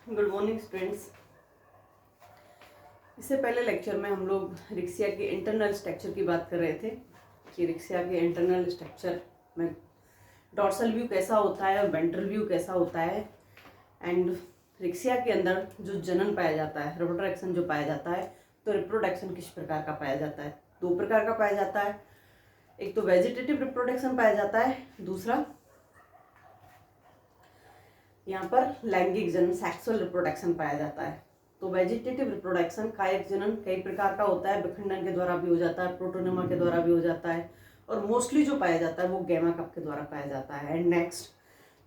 Good morning students. इससे पहले lecture में हम लोग रिक्सिया के इंटरनल स्ट्रक्चर की बात कर रहे थे कि रिक्सिया के इंटरनल स्ट्रक्चर में डॉर्सल व्यू कैसा होता है और वेंट्रल व्यू कैसा होता है, एंड रिक्सिया के अंदर जो जनन पाया जाता है, रिप्रोडक्शन जो पाया जाता है, तो रिप्रोडक्शन किस प्रकार का पाया जाता है। दो प्रकार का पाया जाता है, एक तो वेजिटेटिव रिप्रोडक्शन पाया जाता है, दूसरा यहाँ पर लैंगिक जनन सेक्सुअल रिप्रोडक्शन पाया जाता है। तो वेजिटेटिव रिप्रोडक्शन कायिक जनन कई प्रकार का होता है, विखंडन के द्वारा भी हो जाता है, प्रोटोनेमा के द्वारा भी हो जाता है, और मोस्टली जो पाया जाता है वो गैमा कप के द्वारा पाया जाता है। एंड नेक्स्ट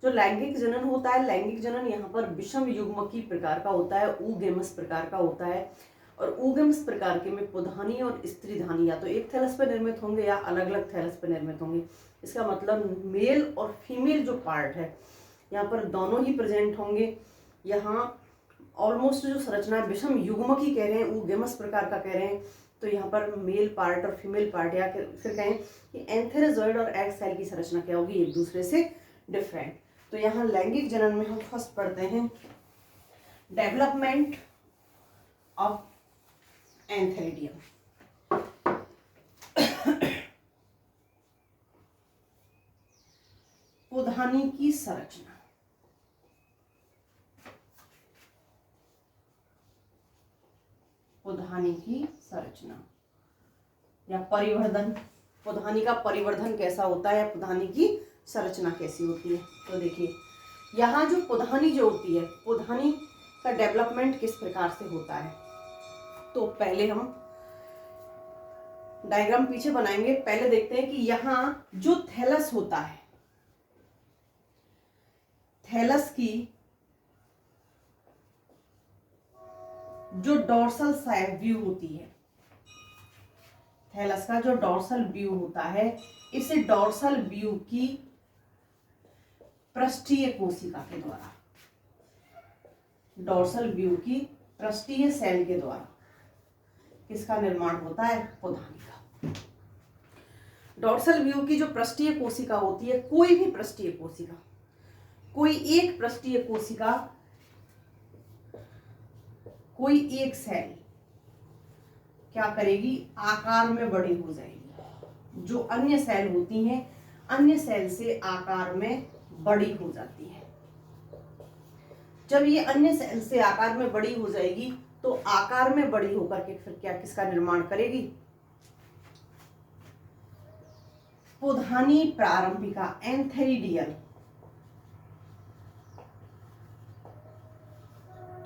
जो लैंगिक जनन होता है, लैंगिक जनन यहाँ पर विषम युग्मकी प्रकार का होता है, ऊगेमस प्रकार का होता है। और ऊगेमस प्रकार के में पुधानी और स्त्रीधानी या तो एक थैलस पर निर्मित होंगे या अलग अलग थैलस पर निर्मित होंगे। इसका मतलब मेल और फीमेल जो पार्ट है यहाँ पर दोनों ही प्रेजेंट होंगे। यहाँ ऑलमोस्ट जो संरचना है विषम युग्मकी कह रहे हैं, ऊगेमस प्रकार का कह रहे हैं, तो यहाँ पर मेल पार्ट और फीमेल पार्ट, या फिर कहें कि एंथेरोजोइड और एग सेल की संरचना क्या होगी, एक दूसरे से डिफरेंट। तो यहाँ लैंगिक जनन में हम फर्स्ट पढ़ते हैं डेवलपमेंट ऑफ एंथेरिडियम। पुधानी की संरचना, पुधानी की संरचना या परिवर्धन, पुधानी का परिवर्धन कैसा होता है या पुधानी की संरचना कैसी होती है। तो देखिए यहाँ जो पुधानी जो होती है, पुधानी का डेवलपमेंट किस प्रकार से होता है। तो पहले हम डायग्राम पीछे बनाएंगे, पहले देखते हैं कि यहाँ जो थैलस होता है, थैलस की जो डॉर्सल व्यू होती है, थैलस का जो डॉर्सल व्यू होता है, इस डॉर्सल व्यू की पृष्ठीय कोशिका के द्वारा, डॉर्सल व्यू की पृष्ठीय सेल के द्वारा किसका निर्माण होता है, पुधानी का। डॉर्सल व्यू की जो पृष्ठीय कोशिका होती है, कोई भी पृष्ठीय कोशिका, कोई एक पृष्ठीय कोशिका, कोई एक सेल क्या करेगी, आकार में बड़ी हो जाएगी। जो अन्य सेल होती हैं, अन्य सेल से आकार में बड़ी हो जाती है। जब ये अन्य सेल से आकार में बड़ी हो जाएगी तो आकार में बड़ी होकर के फिर क्या किसका निर्माण करेगी, पुधानी प्रारंभिका एंथेरिडियल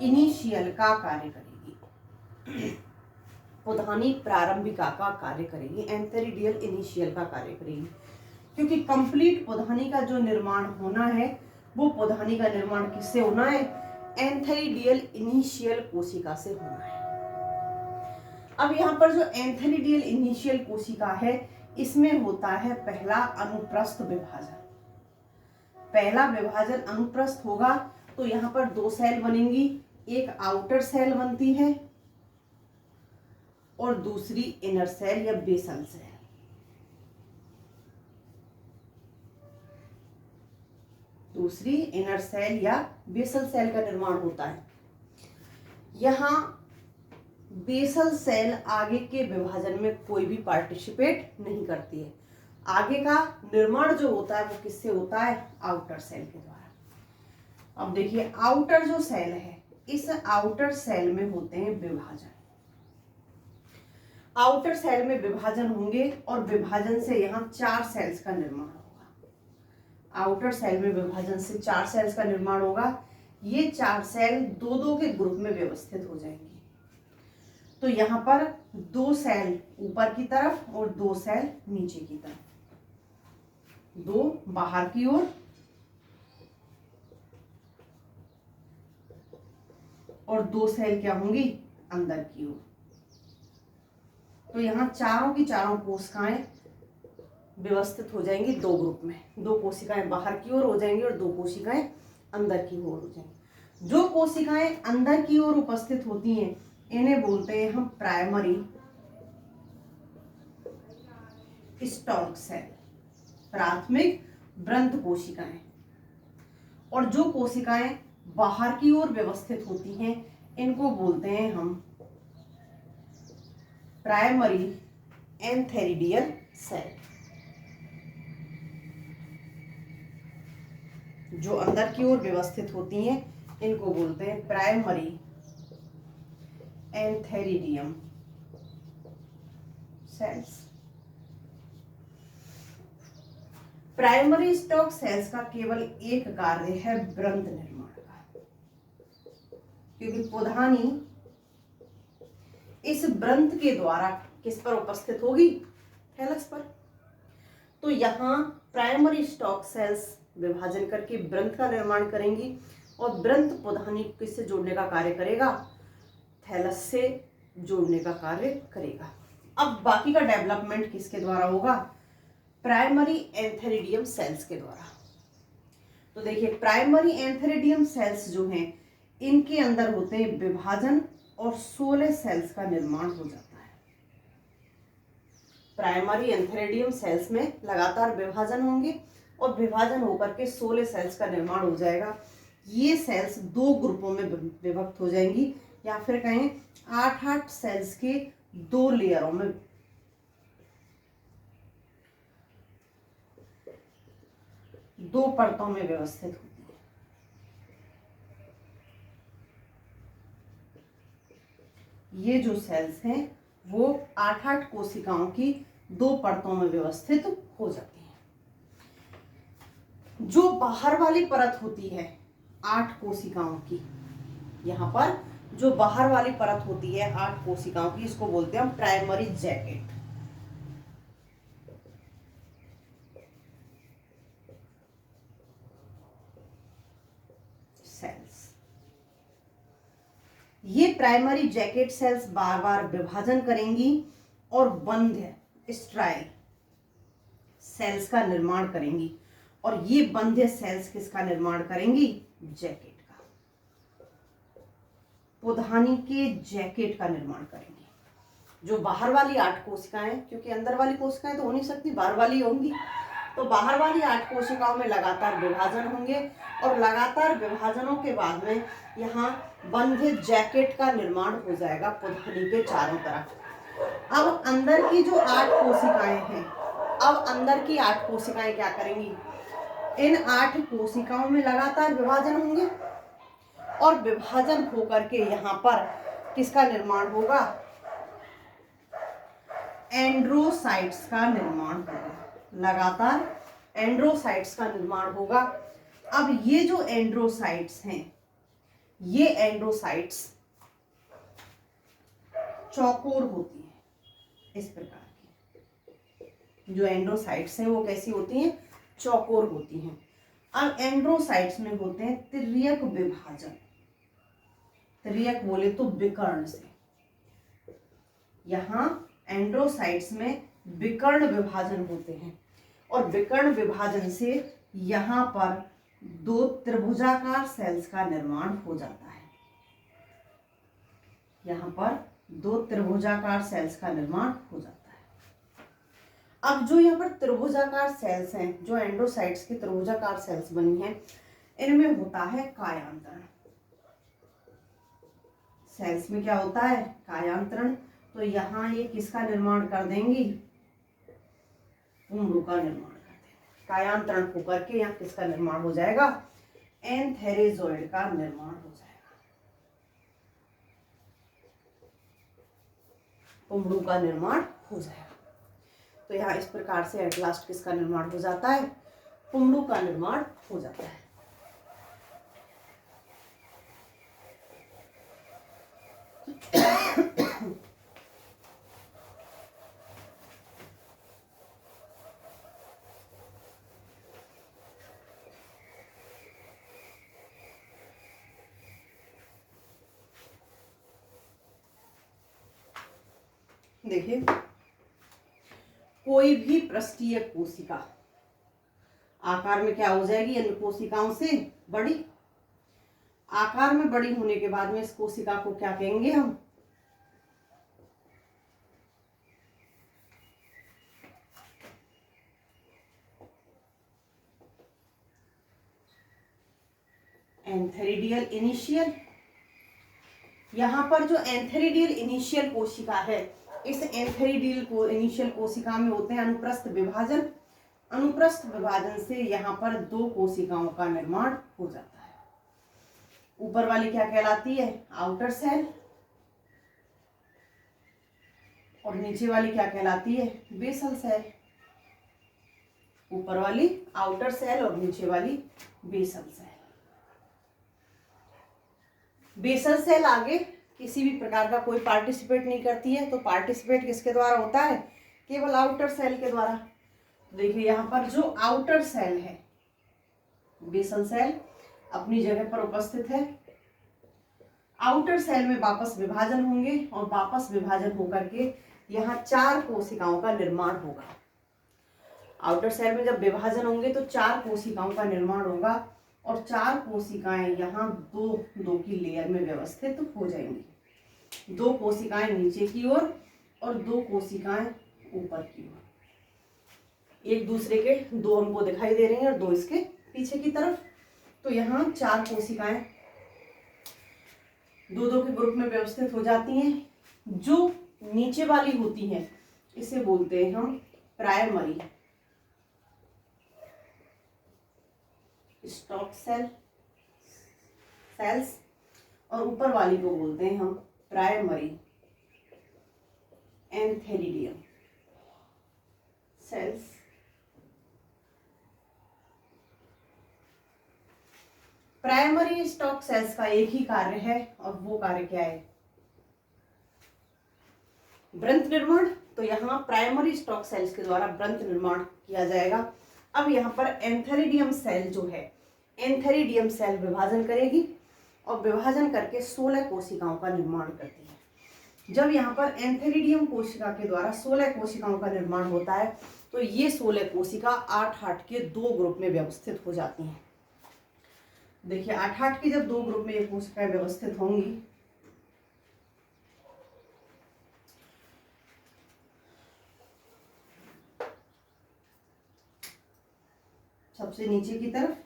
इनिशियल का कार्य करेगी। पुधानी प्रारंभिका का कार्य करेगी, एंथेरिडियल इनिशियल का कार्य करेगी, क्योंकि कंप्लीट पुधानी का जो निर्माण होना है वो पुधानी का निर्माण किससे होना है, एंथेरिडियल इनिशियल कोशिका से होना है। अब यहाँ पर जो एंथेरिडियल इनिशियल कोशिका है, इसमें होता है पहला अनुप्रस्थ विभाजन। पहला विभाजन अनुप्रस्थ होगा तो यहाँ पर दो सेल बनेंगी, एक आउटर सेल बनती है और दूसरी इनर सेल या बेसल सेल। दूसरी इनर सेल या बेसल सेल का निर्माण होता है। यहाँ बेसल सेल आगे के विभाजन में कोई भी पार्टिसिपेट नहीं करती है। आगे का निर्माण जो होता है वो किससे होता है, आउटर सेल के द्वारा। अब देखिए आउटर जो सेल है, इस आउटर सेल में होते हैं विभाजन। आउटर सेल में विभाजन होंगे और विभाजन से यहाँ 4 सेल्स का निर्माण होगा। आउटर सेल में विभाजन से 4 सेल्स का निर्माण होगा। ये 4 सेल दो दो के ग्रुप में व्यवस्थित हो जाएंगे। तो यहाँ पर 2 सेल ऊपर की तरफ और 2 सेल नीचे की तरफ, 2 बाहर की ओर और 2 सेल क्या होंगी, अंदर की ओर। तो यहाँ चारों की चारों कोशिकाएं व्यवस्थित हो जाएंगी 2 ग्रुप में। 2 कोशिकाएं बाहर की ओर हो जाएंगी और 2 कोशिकाएं अंदर की ओर हो जाएंगी। जो कोशिकाएं अंदर की ओर उपस्थित होती हैं इन्हें बोलते हैं हम प्राइमरी स्टॉक सेल, प्राथमिक वृंत कोशिकाएं। और जो कोशिकाएं बाहर की ओर व्यवस्थित होती हैं, इनको बोलते हैं हम प्राइमरी एंथेरिडियल सेल। जो अंदर की ओर व्यवस्थित होती हैं इनको बोलते हैं primary antheridium cells. Primary stalk cells का केवल एक कार्य है व्रंत निर्माण का, क्योंकि पुधानी इस व्रंत के द्वारा किस पर उपस्थित होगी, थैलस पर। तो यहाँ प्राइमरी स्टॉक सेल्स विभाजन करके व्रंत का निर्माण करेंगी और व्रंत पुधानी को किससे जोड़ने का कार्य करेगा, थैलस से जोड़ने का कार्य करेगा। अब बाकी का डेवलपमेंट किसके द्वारा होगा, प्राइमरी एंथेरिडियम सेल्स के द्वारा। तो देखिए प्राइमरी एंथेरिडियम सेल्स जो हैं इनके अंदर होते हैं विभाजन और 16 सेल्स का निर्माण हो जाता है। प्राइमरी एंथेरिडियम सेल्स में लगातार विभाजन होंगे और विभाजन होकर के 16 सेल्स का निर्माण हो जाएगा। ये सेल्स 2 ग्रुपों में विभक्त हो जाएंगी, या फिर कहें 8-8 सेल्स के 2 लेयरों में, 2 परतों में व्यवस्थित होती है। ये जो सेल्स हैं वो 8-8 कोशिकाओं की 2 परतों में व्यवस्थित हो जाती हैं। जो बाहर वाली परत होती है 8 कोशिकाओं की, यहाँ पर जो बाहर वाली परत होती है 8 कोशिकाओं की, इसको बोलते हैं हम प्राइमरी जैकेट सेल्स। ये प्राइमरी जैकेट सेल्स बार बार विभाजन करेंगी और बंध्य स्ट्राइल सेल्स का निर्माण करेंगी, और ये बंध्य सेल्स किसका निर्माण करेंगी, जैकेट का, पुधानी के जैकेट का निर्माण करेंगे। जो बाहर वाली 8 कोशिकाएं, क्योंकि अंदर वाली कोशिकाएं तो हो नहीं सकती, बाहर वाली होंगी, तो बाहर वाली 8 कोशिकाओं में लगातार विभाजन होंगे और लगातार विभाजनों के बाद में यहाँ बंध्य जैकेट का निर्माण हो जाएगा पुधानी के चारों तरफ। अब अंदर की जो 8 कोशिकाएं हैं, अब अंदर की 8 कोशिकाएं क्या करेंगी, इन 8 कोशिकाओं में लगातार विभाजन होंगे और विभाजन होकर के यहाँ पर किसका निर्माण होगा, एंड्रोसाइट्स का निर्माण होगा। लगातार एंड्रोसाइट्स का निर्माण होगा। अब ये जो एंड्रोसाइट्स हैं, ये एंड्रोसाइट्स चौकोर होती हैं, इस प्रकार की जो एंड्रोसाइट्स हैं वो कैसी होती हैं, चौकोर होती हैं। अब एंड्रोसाइट्स में होते हैं तिर्यक विभाजन, तिर्यक बोले तो विकर्ण से। यहाँ एंड्रोसाइट्स में विकर्ण विभाजन होते हैं और विकर्ण विभाजन से यहाँ पर 2 त्रिभुजाकार सेल्स का निर्माण हो जाता है। यहाँ पर 2 त्रिभुजाकार सेल्स का निर्माण हो जाता है। अब जो यहाँ पर त्रिभुजाकार सेल्स हैं, जो एंड्रोसाइट्स की त्रिभुजाकार सेल्स बनी हैं, इनमें होता है कायांतरण। सेल्स में क्या होता है, कायांतरण। तो यहाँ ये किसका निर्माण कर देंगी, पुंडों का निर्माण कर देंगे। कायांतरण होकर के यहाँ किसका निर्माण हो जाएगा, एंथेरेजोइड का निर्माण हो जाएगा, पुंडों का निर्माण हो जाएगा। तो यहाँ इस प्रकार से एट लास्ट किसका निर्माण हो जाता है, पुंडों का निर्माण हो जाता है। देखिए कोई भी पृष्ठीय कोशिका आकार में क्या हो जाएगी, अन्य कोशिकाओं से बड़ी। आकार में बड़ी होने के बाद में इस कोशिका को क्या कहेंगे हम, एंथेरिडियल इनिशियल। यहाँ पर जो एंथेरिडियल इनिशियल कोशिका है, इस एंथेरिडियल इनिशियल कोशिका में होते हैं अनुप्रस्थ विभाजन। अनुप्रस्थ विभाजन से यहाँ पर दो कोशिकाओं का निर्माण हो जाता है। ऊपर वाली क्या कहलाती है? आउटर सेल, और नीचे वाली क्या कहलाती है? Basal cell. ऊपर वाली आउटर सेल और नीचे वाली बेसल सेल। बेसल सेल आगे किसी भी प्रकार का कोई पार्टिसिपेट नहीं करती है, तो पार्टिसिपेट किसके द्वारा होता है? केवल आउटर सेल के द्वारा। देखिए यहाँ पर जो आउटर सेल है, बेसल सेल अपनी जगह पर उपस्थित है। आउटर सेल में वापस विभाजन होंगे और वापस विभाजन होकर के यहाँ 4 कोशिकाओं का निर्माण होगा। आउटर सेल में जब विभाजन होंगे तो 4 कोशिकाओं का निर्माण होगा और 4 कोशिकाएं यहाँ दो की लेयर में व्यवस्थित हो जाएंगी। 2 कोशिकाएं नीचे की ओर और 2 कोशिकाएं ऊपर की ओर। एक दूसरे के 2 हमको दिखाई दे रही हैं और 2 इसके पीछे की तरफ। तो यहाँ 4 कोशिकाएं 2-2 के ग्रुप में व्यवस्थित हो जाती हैं। जो नीचे वाली होती हैं इसे बोलते हैं हम प्राइमरी स्टॉक सेल्स, और ऊपर वाली को बोलते हैं हम primary antheridium cells. Primary stalk cells का एक ही कार्य है, और वो कार्य क्या है? वृंत निर्माण। तो यहाँ प्राइमरी स्टॉक सेल्स के द्वारा वृंत निर्माण किया जाएगा। अब यहाँ पर एंथेरिडियम सेल जो है, एंथेरिडियम सेल विभाजन करेगी और विभाजन करके 16 कोशिकाओं का निर्माण करती है। जब यहाँ पर एंथेरिडियम कोशिका के द्वारा 16 कोशिकाओं का निर्माण होता है तो ये 16 कोशिका 8-8 के 2 ग्रुप में व्यवस्थित हो जाती हैं। देखिए 8-8 की जब 2 ग्रुप में ये कोशिकाएं व्यवस्थित होंगी, सबसे नीचे की तरफ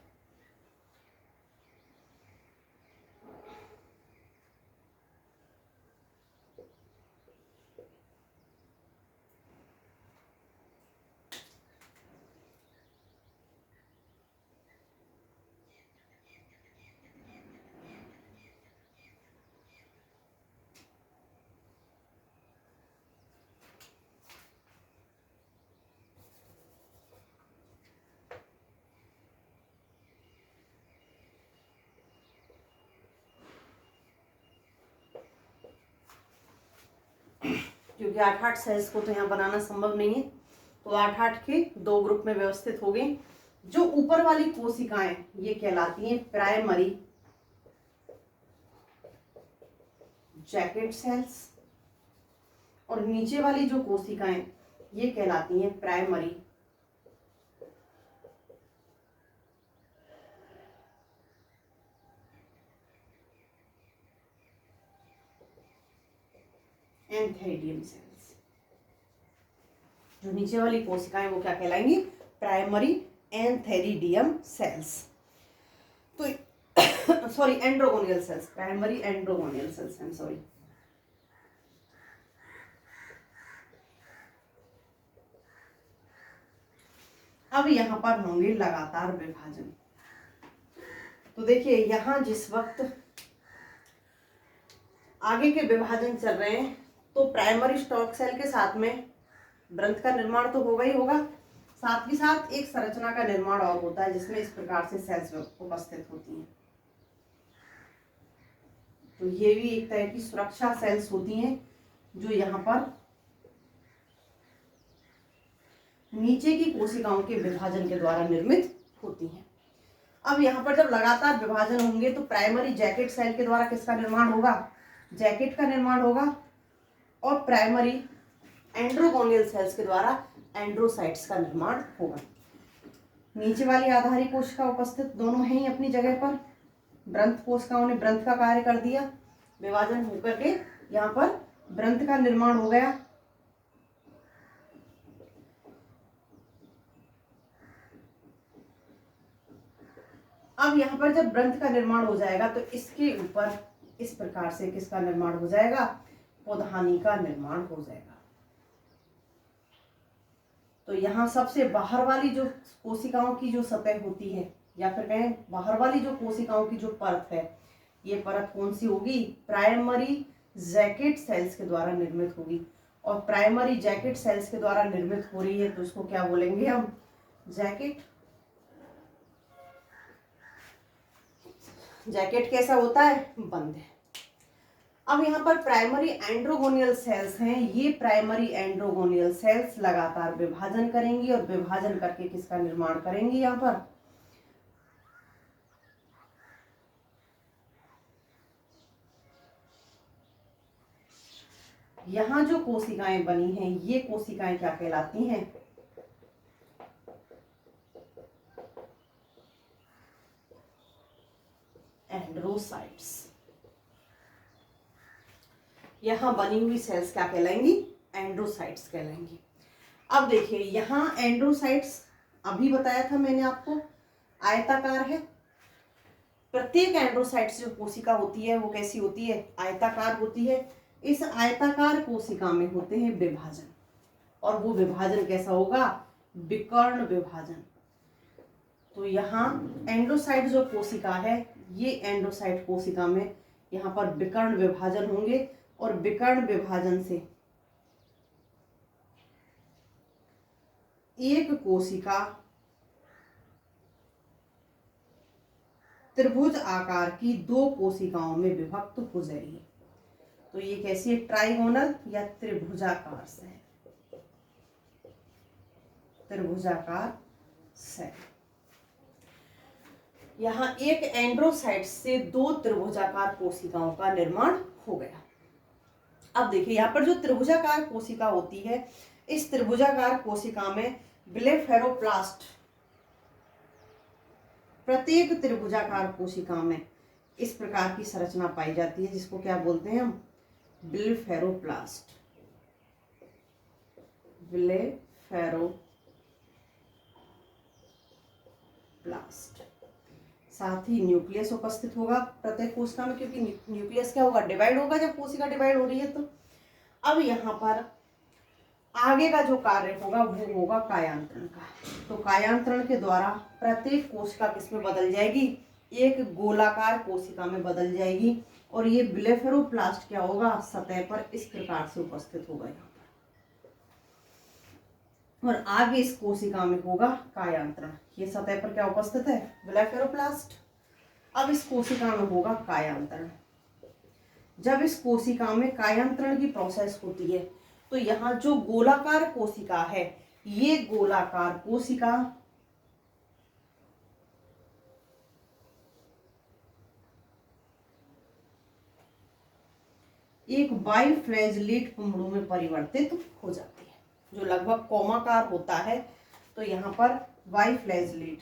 क्योंकि 8-8 सेल्स को तो यहाँ बनाना संभव नहीं है, तो 8-8 के 2 ग्रुप में व्यवस्थित हो गई। जो ऊपर वाली कोशिकाएं ये कहलाती हैं प्राइमरी जैकेट सेल्स, और नीचे वाली जो कोशिकाएं ये कहलाती हैं प्राइमरी एंथेरिडियम सेल्स। जो नीचे वाली कोशिकाएं वो क्या कहलाएंगी? Primary antheridium cells. तो sorry androgonial cells, primary androgonial cells, I am sorry. अब यहाँ पर होंगे लगातार विभाजन। तो देखिए यहाँ जिस वक्त आगे के विभाजन चल रहे हैं तो प्राइमरी स्टॉक सेल के साथ में वृंत का निर्माण तो होगा ही होगा, साथ ही साथ एक संरचना का निर्माण और होता है जिसमें इस प्रकार से सेल्स उपस्थित होती हैं। तो ये भी एक तरह की सुरक्षा सेल्स होती हैं जो यहाँ पर नीचे की कोशिकाओं के विभाजन के द्वारा निर्मित होती हैं। अब यहाँ पर जब लगातार विभाजन होंगे तो प्राइमरी जैकेट सेल के द्वारा किसका निर्माण होगा? जैकेट का निर्माण होगा, और प्राइमरी एंड्रोगोनियल सेल्स के द्वारा एंड्रोसाइट्स का निर्माण होगा। नीचे वाली आधारी कोशिका उपस्थित दोनों हैं ही अपनी जगह पर। वृंत कोशिकाओं ने वृंत का कार्य कर दिया, विभाजन होकर के यहाँ पर वृंत का निर्माण हो गया। अब यहाँ पर जब ग्रंथ का निर्माण हो जाएगा तो इसके ऊपर इस प्रकार से किसका निर्माण हो जाएगा, पोधानी का निर्माण हो जाएगा। तो यहाँ सबसे बाहर वाली जो कोशिकाओं की जो सतह होती है, या फिर कहें बाहर वाली जो कोशिकाओं की जो परत है, ये परत कौन सी होगी, प्राइमरी जैकेट सेल्स के द्वारा निर्मित होगी। और प्राइमरी जैकेट सेल्स के द्वारा निर्मित हो रही है तो इसको क्या बोलेंगे हम, जैकेट। जैकेट कैसा होता है, बंद है। अब यहाँ पर प्राइमरी एंड्रोगोनियल सेल्स हैं, ये प्राइमरी एंड्रोगोनियल सेल्स लगातार विभाजन करेंगी और विभाजन करके किसका निर्माण करेंगी, यहाँ पर यहाँ जो कोशिकाएं बनी हैं ये कोशिकाएं क्या कहलाती हैं, एंड्रोसाइट्स। यहाँ बनी हुई सेल्स क्या कहलाएंगी, एंड्रोसाइट्स कहलाएंगी। अब देखिए यहाँ एंड्रोसाइट्स अभी बताया था मैंने आपको, आयताकार है। प्रत्येक एंड्रोसाइट्स जो कोशिका होती है वो कैसी होती है, आयताकार होती है। इस आयताकार कोशिका में होते हैं विभाजन, और वो विभाजन कैसा होगा, विकर्ण विभाजन। तो यहाँ एंड्रोसाइट जो कोशिका है, ये एंड्रोसाइट कोशिका में यहाँ पर विकर्ण विभाजन होंगे, और विकर्ण विभाजन से एक कोशिका त्रिभुज आकार की दो कोशिकाओं में विभक्त हो जाएगी। तो ये कैसी है, ट्राइगोनल या त्रिभुजाकार सेल, त्रिभुजाकार सेल। यहाँ एक एंड्रोसाइट से दो त्रिभुजाकार कोशिकाओं का निर्माण हो गया। अब देखिए यहाँ पर जो त्रिभुजाकार कोशिका होती है, इस त्रिभुजाकार कोशिका में ब्लेफेरोप्लास्ट, प्रत्येक त्रिभुजाकार कोशिका में इस प्रकार की संरचना पाई जाती है, जिसको क्या बोलते हैं हम, ब्लेफेरोप्लास्ट, ब्लेफेरोप्लास्ट। साथ ही न्यूक्लियस उपस्थित होगा प्रत्येक कोशिका में, क्योंकि न्यूक्लियस क्या होगा, डिवाइड होगा जब कोशिका डिवाइड हो रही है। तो अब यहाँ पर आगे का जो कार्य होगा वो होगा कायांतरण का। तो कायांतरण के द्वारा प्रत्येक कोशिका किसमें बदल जाएगी, एक गोलाकार कोशिका में बदल जाएगी, और ये ब्लेफेरोप्लास्ट क्या होगा, सतह पर इस प्रकार से उपस्थित होगा यहाँ पर, और आगे इस कोशिका में होगा कायांतरण। ये सतह पर क्या उपस्थित है, ब्लेफेरोप्लास्ट। अब इस कोशिका में होगा कायांतरण। जब इस कोशिका में कायांतरण की प्रोसेस होती है तो यहाँ जो गोलाकार कोशिका है, ये गोलाकार कोशिका एक बाइफ्लैजेलेट पुंगड़ू में परिवर्तित हो जाती है, जो लगभग कौमाकार होता है। तो यहाँ पर बाइफ्लैजेलेट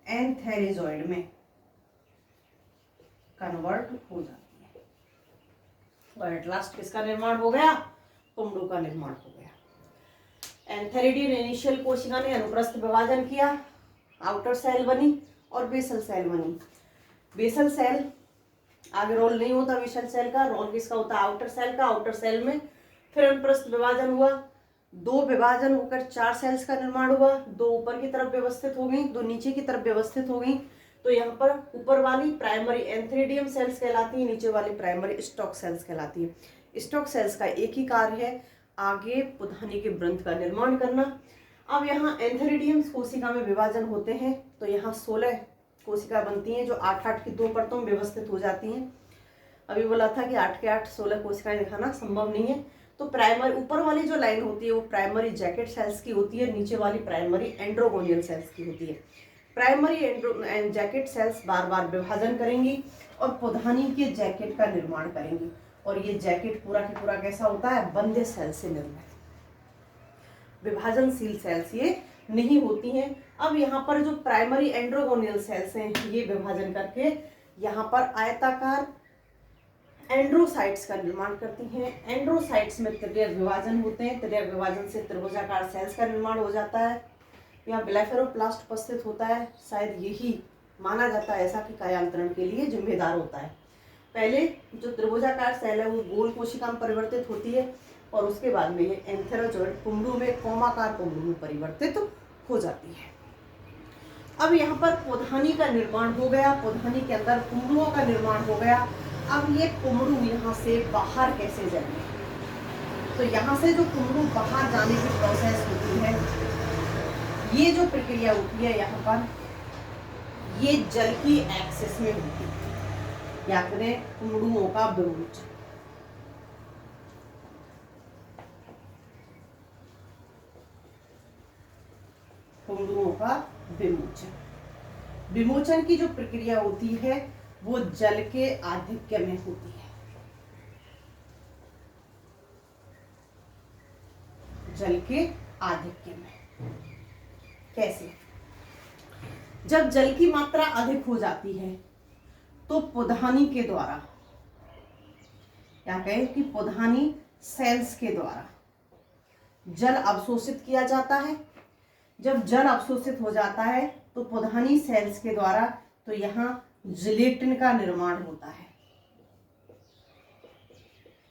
एंथेरिजॉइड में कन्वर्ट हो जाती है। और एट लास्ट किसका निर्माण हो गया, पुंगड़ू का निर्माण हो गया। एंथेरिडियन इनिशियल कोशिका ने अनुप्रस्थ विभाजन किया, आउटर सेल बनी और बेसल सेल बनी। बेसल सेल आगे रोल नहीं होता, बेसल सेल का रोल किसका होता है, आउटर सेल का। आउटर सेल में फिर अनुप्रस्थ विभाजन हुआ, दो विभाजन होकर 4 सेल्स का निर्माण हुआ। 2 ऊपर की तरफ व्यवस्थित हो गई, 2 नीचे की तरफ व्यवस्थित हो गई। तो यहाँ पर ऊपर वाली प्राइमरी एंथेरिडियम सेल्स कहलाती है, नीचे वाली प्राइमरी स्टॉक सेल्स कहलाती है। स्टॉक सेल्स का एक ही कार्य है, आगे पुधानी के ग्रंथ का निर्माण करना। अब यहाँ एंथेरिडियम कोशिका में विभाजन होते हैं, तो यहाँ 16 कोशिका बनती हैं, जो 8-8 की 2 परतों में व्यवस्थित हो जाती हैं। अभी बोला था कि 8 के 8 16 कोशिकाएं दिखाना संभव नहीं है। तो प्राइमरी ऊपर वाली जो लाइन होती है वो प्राइमरी जैकेट सेल्स की होती है, नीचे वाली प्राइमरी एंड्रोगोनियल सेल्स की होती है। प्राइमरी जैकेट सेल्स बार बार विभाजन करेंगी और पुधानी के जैकेट का निर्माण करेंगी, और ये जैकेट पूरा की पूरा कैसा होता है, बंधे सेल से निर्मित, विभाजनशील सेल्स ये नहीं होती हैं। अब यहाँ पर जो प्राइमरी एंड्रोगोनियल सेल्स हैं, ये विभाजन करके यहाँ पर आयताकार एंड्रोसाइट्स का निर्माण करती हैं। एंड्रोसाइट्स में तृतीयक विभाजन होते हैं, तृतीयक विभाजन से त्रिभुजाकार सेल्स का निर्माण हो जाता है। यहाँ ब्लेफेरोप्लास्ट उपस्थित होता है, शायद यही माना जाता है ऐसा कि कायांतरण के लिए जिम्मेदार होता है। पहले जो त्रिभुजाकार सेल है वो गोल कोशिका में परिवर्तित होती है और उसके बाद में ये एंथेरोजोइड कुंडू में कोमाकार कुंडू में परिवर्तित हो जाती है। अब यहाँ पर पोधानी का निर्माण हो गया, पोधानी के अंदर कुंडुओं का निर्माण हो गया। अब ये कुंडू यहाँ से बाहर कैसे जाएंगे? तो यहाँ से जो कुंडू बाहर जाने की प्रोसेस होती है, ये जो प्रक्रिया होती है यहाँ पर, ये जल की एक्सिस में होती है, या करें कुंडुओं का विमोचन। कुंडुओं का विमोचन, विमोचन की जो प्रक्रिया होती है वो जल के आधिक्य में होती है। जल के आधिक्य में कैसे? जब जल की मात्रा अधिक हो जाती है तो पोधानी के द्वारा, या कहें कि पोधानी सेल्स के द्वारा जल अवशोषित किया जाता है। जब जल अवशोषित हो जाता है तो पोधानी सेल्स के द्वारा तो यहाँ जिलेटिन का निर्माण होता है,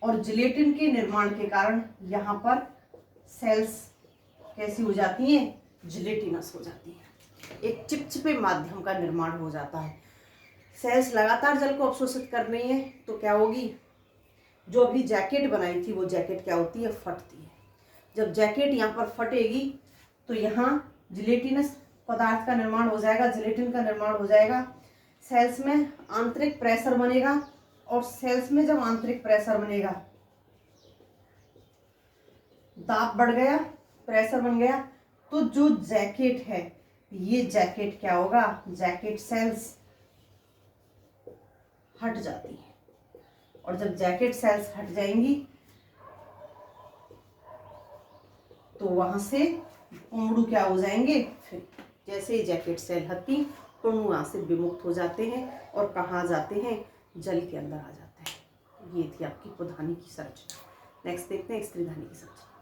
और जिलेटिन के निर्माण के कारण यहाँ पर सेल्स कैसी हो जाती हैं? जिलेटिनस हो जाती हैं। एक चिपचिपे माध्यम का निर्माण हो जाता है। सेल्स लगातार जल को अवशोषित कर रही हैं तो क्या होगी? जो अभी जैकेट बनाई थी वो जैकेट क्या होती है? फटती है। जब जैकेट यहाँ पर फटेगी तो यहाँ जिलेटिनस पदार्थ का निर्माण हो जाएगा, जिलेटिन का निर्माण हो जाएगा। सेल्स में आंतरिक प्रेशर बनेगा, और सेल्स में जब आंतरिक प्रेशर बनेगा, दाब बढ़ गया, प्रेशर बन गया, तो जो जैकेट है, ये जैकेट क्या होगा? जैकेट सेल्स हट जाती है, और जब जैकेट सेल्स हट जाएंगी तो वहां से कुंडू क्या हो जाएंगे? फिर जैसे ही जैकेट सेल हटती, कुंडू वहां से विमुक्त हो जाते हैं और कहाँ जाते हैं? जल के अंदर आ जाते हैं। ये थी आपकी पोधानी की संरचना। नेक्स्ट देखते हैं स्त्रीधानी की संरचना।